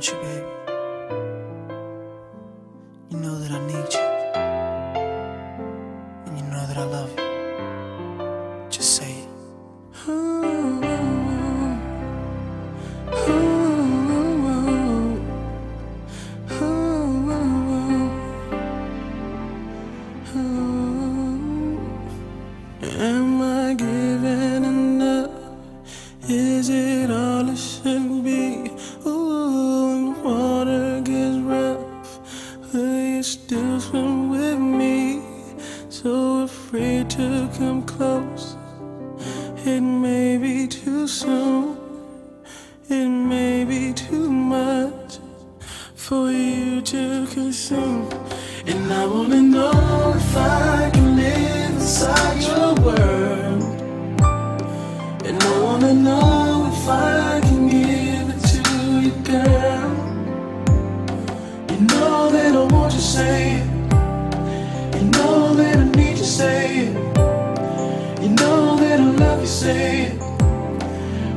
want you, baby. You know that I need you, and you know that I love you. Just say it. Am I giving enough? Is it all it should be? Ooh, when the water gets rough, will you still swim with me? So afraid to come close. It may be too soon, it may be too much for you to consume. And I wanna know if I can live inside your world. And I wanna know if I can give it to you, girl. You know that I want you, say it. You know that I need you, say it. You know that I love you, say it.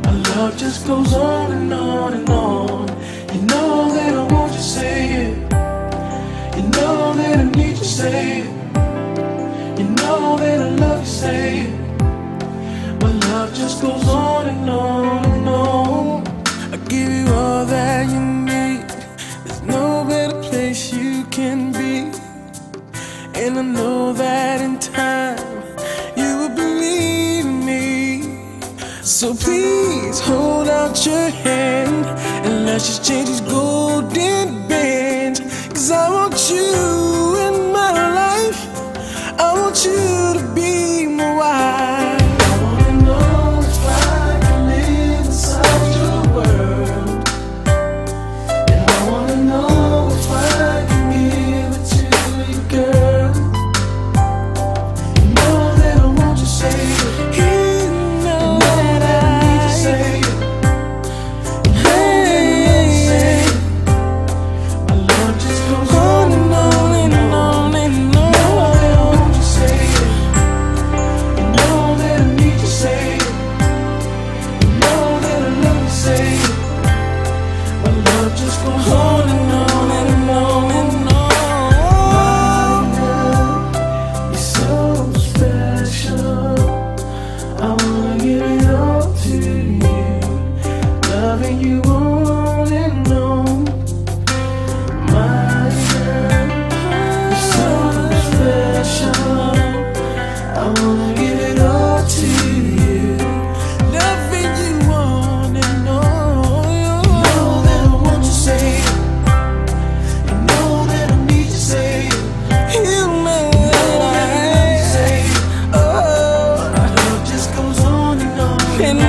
Our love just goes on and on and on. You know that I want you, say it. You know that I need you, say it. You know that I love you, say it. My love just goes on and on and on. I give you all that you need. There's no better place you can be. And I know that in time you will believe me. So please hold out your hand and let's just change these golden bands. 'Cause I want you in my life. I want you to be my wife. I wanna know if I can live inside your world. And I wanna know if I can give it to you, girl. You know that I want you, say it. You know that I need you, say it. Hey, my love just goes on and on and on and on. Just goes on and on and on and on. You're so special. I wanna give it all to you, loving you on and on. My girl, you're so special. I wanna give it all to you, loving you on and on. And